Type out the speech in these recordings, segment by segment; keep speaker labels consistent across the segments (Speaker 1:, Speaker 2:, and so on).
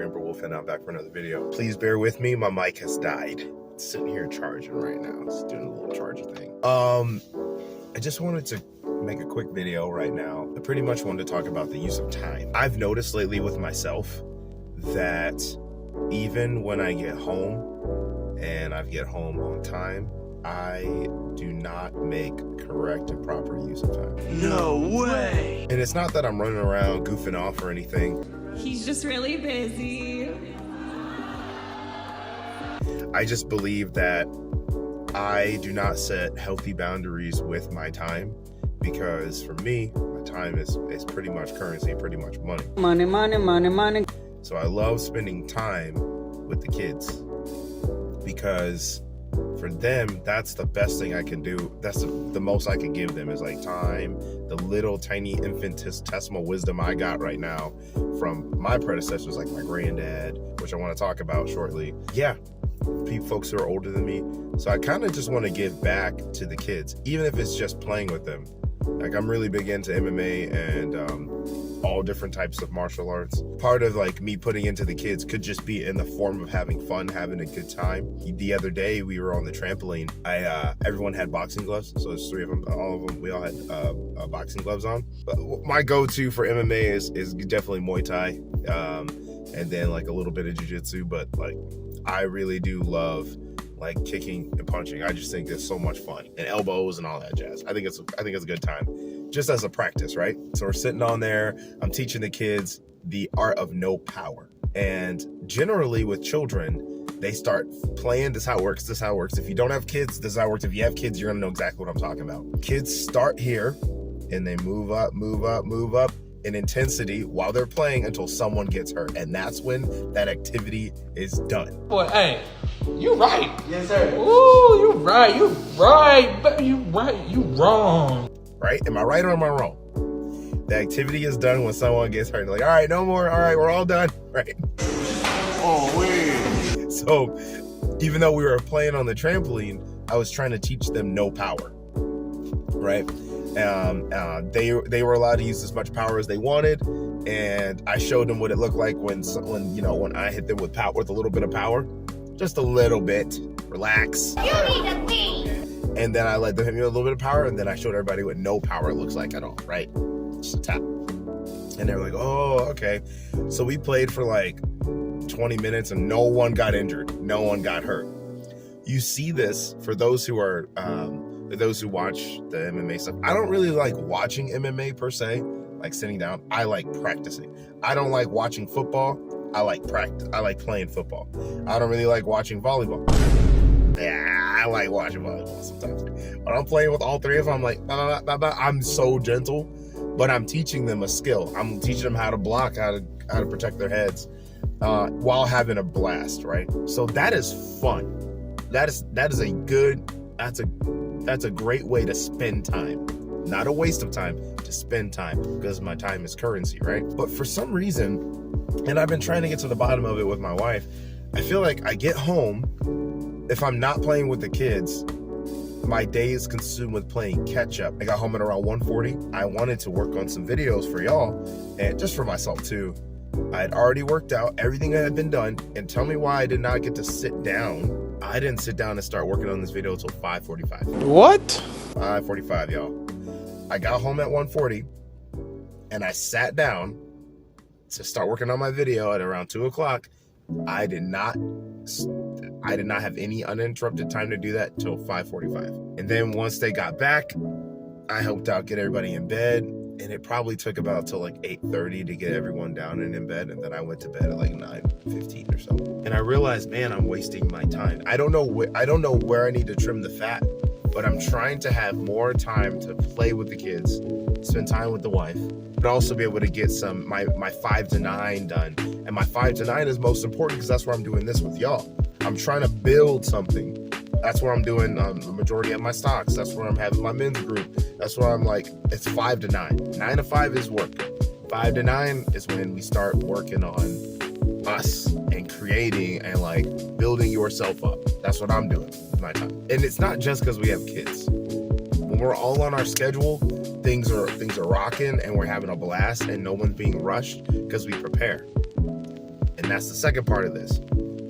Speaker 1: Amber Wolf, and I'm back for another video. Please bear with me, my mic has died. It's sitting here charging right now. It's doing a little charging thing. I just wanted to make a quick video right now. I pretty much wanted to talk about the use of time. I've noticed lately with myself that even when I get home and I get home on time, I do not make correct and proper use of time.
Speaker 2: No way!
Speaker 1: And it's not that I'm running around goofing off or anything.
Speaker 3: He's just really busy.
Speaker 1: I just believe that I do not set healthy boundaries with my time, because for me, my time is pretty much currency, pretty much money.
Speaker 2: Money, money, money, money.
Speaker 1: So I love spending time with the kids, because for them, that's the best thing I can do. That's the most I can give them is like time, the little tiny infinitesimal wisdom I got right now from my predecessors, like my granddad, which I want to talk about shortly. Yeah, folks who are older than me. So I kind of just want to give back to the kids, even if it's just playing with them. Like, I'm really big into MMA and all different types of martial arts. Part of like me putting into the kids could just be in the form of having fun, having a good time. The other day we were on the trampoline. Everyone had boxing gloves, so there's three of them. All of them, we all had boxing gloves on. But my go-to for MMA is definitely Muay Thai, and then like a little bit of jiu-jitsu. But like, I really do love like kicking and punching. I just think it's so much fun, and elbows and all that jazz. I think it's a good time, just as a practice, right? So we're sitting on there. I'm teaching the kids the art of no power, and generally with children, they start playing. This is how it works. This is how it works. If you don't have kids, this is how it works. If you have kids, you're gonna know exactly what I'm talking about. Kids start here, and they move up, move up, move up in intensity while they're playing until someone gets hurt, and that's when that activity is done.
Speaker 4: Boy, hey, you right.
Speaker 2: Yes, sir.
Speaker 4: Ooh, you right, but you right, you wrong.
Speaker 1: Right? Am I right or am I wrong? The activity is done when someone gets hurt. Like, all right, no more. All right, we're all done. Right?
Speaker 2: Oh, wait.
Speaker 1: So even though we were playing on the trampoline, I was trying to teach them no power. Right? They were allowed to use as much power as they wanted, and I showed them what it looked like when I hit them with a little bit of power, just a little bit. Relax.
Speaker 3: You need a pee.
Speaker 1: And then I let them hit me with a little bit of power, and then I showed everybody what no power looks like at all. Right? Just a tap. And they were like, "Oh, okay." So we played for like 20 minutes, and no one got injured. No one got hurt. You see this for those who are. Those who watch the MMA stuff. I don't really like watching MMA per se, like sitting down. I like practicing. I don't like watching football. I like practice. I like playing football. I don't really like watching volleyball. Yeah, I like watching volleyball sometimes. But I'm playing with all three of them. I'm like, bah, bah, bah. I'm so gentle, but I'm teaching them a skill. I'm teaching them how to block, how to protect their heads, while having a blast, right? So that is fun. That's a great way to spend time. Not a waste of time, to spend time, because my time is currency, right? But for some reason, and I've been trying to get to the bottom of it with my wife, I feel like I get home, if I'm not playing with the kids, my day is consumed with playing catch up. I got home at around 1:40. I wanted to work on some videos for y'all, and just for myself too. I had already worked out, everything that had been done, and tell me why I did not get to sit down. I didn't sit down and start working on this video until 5:45.
Speaker 4: What?
Speaker 1: 5:45, y'all. I got home at 1:40, and I sat down to start working on my video at around 2 o'clock. I did not have any uninterrupted time to do that until 5:45. And then once they got back, I helped out get everybody in bed, and it probably took about till like 8:30 to get everyone down and in bed, and then I went to bed at like 9:15 or so. And I realized, man, I'm wasting my time. I don't know where I need to trim the fat, but I'm trying to have more time to play with the kids, spend time with the wife, but also be able to get some my 5 to 9 done. And my 5 to 9 is most important because that's where I'm doing this with y'all. I'm trying to build something. That's where I'm doing the majority of my stocks. That's where I'm having my men's group. That's where I'm like, it's 5 to 9. 9 to 5 is work. 5 to 9 is when we start working on us and creating and like building yourself up. That's what I'm doing with my time. And it's not just because we have kids. When we're all on our schedule, things are rocking and we're having a blast, and no one's being rushed because we prepare. And And that's the second part of this,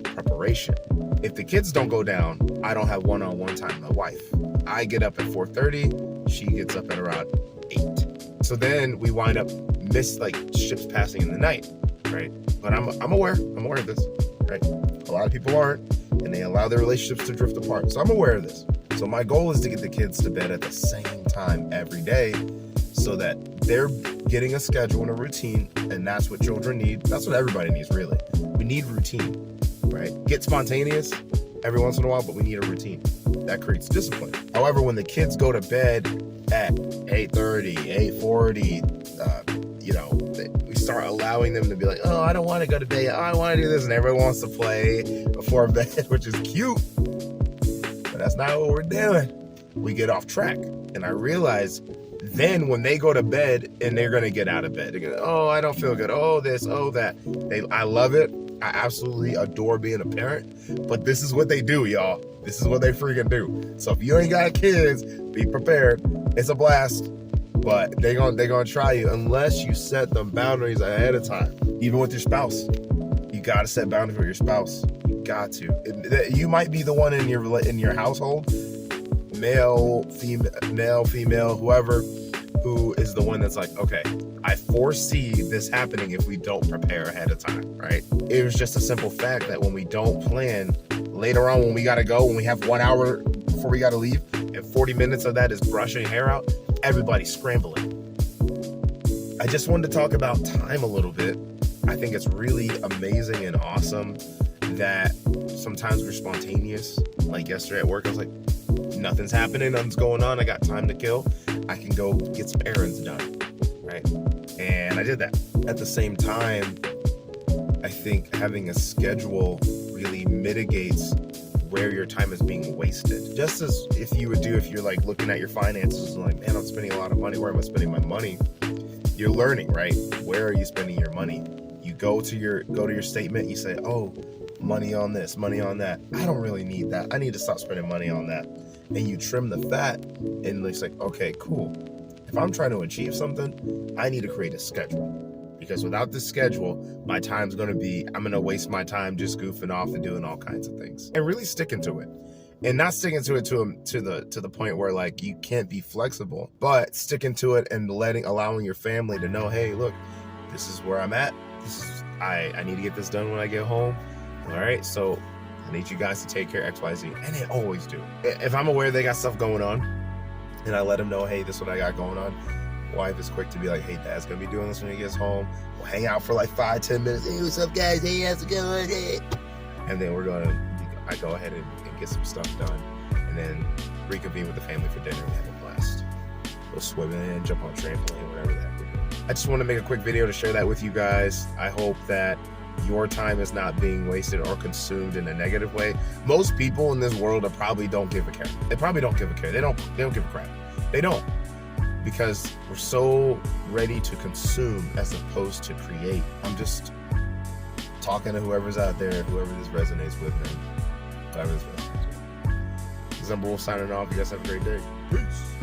Speaker 1: preparation. If the kids don't go down, I don't have one-on-one time with my wife. I get up at 4:30, she gets up at around 8. So then we wind up ships passing in the night, right? But I'm aware of this, right? A lot of people aren't, and they allow their relationships to drift apart. So I'm aware of this. So my goal is to get the kids to bed at the same time every day so that they're getting a schedule and a routine, and that's what children need. That's what everybody needs, really. We need routine, right? Get spontaneous every once in a while, but we need a routine. That creates discipline. However, when the kids go to bed at 8:30, 8:40, we start allowing them to be like, oh, I don't want to go to bed. Oh, I want to do this. And everyone wants to play before bed, which is cute. But that's not what we're doing. We get off track. And I realize then when they go to bed and they're going to get out of bed, they're going to, oh, I don't feel good. Oh, this, oh, that. I love it. I absolutely adore being a parent. But this is what they do, y'all. This is what they freaking do. So if you ain't got kids, be prepared. It's a blast. But they're gonna try you unless you set them boundaries ahead of time. Even with your spouse, you gotta set boundaries with your spouse. You got to. You might be the one in your household, male, female, whoever, who is the one that's like, okay, I foresee this happening if we don't prepare ahead of time, right? It was just a simple fact that when we don't plan, later on when we gotta go, when we have 1 hour before we gotta leave, and 40 minutes of that is brushing hair out, everybody's scrambling. I just wanted to talk about time a little bit. I think it's really amazing and awesome that sometimes we're spontaneous. Like yesterday at work, I was like, nothing's happening, nothing's going on, I got time to kill. I can go get some errands done, right? And I did that. At the same time, I think having a schedule really mitigates where your time is being wasted. Just as if you would do if you're like looking at your finances and like, man, I'm spending a lot of money. Where am I spending my money? You're learning, right? Where are you spending your money? You go to your statement, you say, oh, money on this, money on that. I don't really need that. I need to stop spending money on that. And you trim the fat, and it's like, okay, cool. If I'm trying to achieve something, I need to create a schedule. Because without this schedule, my time's I'm going to waste my time just goofing off and doing all kinds of things. And really sticking to it. And not sticking to it to the point where like you can't be flexible, but sticking to it and allowing your family to know, hey, look, this is where I'm at. I need to get this done when I get home. All right, so I need you guys to take care of X, Y, Z. And they always do. If I'm aware they got stuff going on, and I let them know, hey, this is what I got going on. Wife is quick to be like, hey, Dad's gonna be doing this when he gets home. We'll hang out for like 5-10 minutes. Hey, what's up, guys? Hey, how's it going? Hey. And then I go ahead and get some stuff done, and then reconvene with the family for dinner and have a blast. Go swimming, jump on trampoline, whatever the heck we're doing. I just want to make a quick video to share that with you guys. I hope that your time is not being wasted or consumed in a negative way. Most people in this world probably don't give a care. They probably don't give a care. They don't give a crap. They don't. Because we're so ready to consume as opposed to create. I'm just talking to whoever's out there, whoever this resonates with, man. Whoever this resonates with. This is Wolf signing off. You guys have a great day. Peace.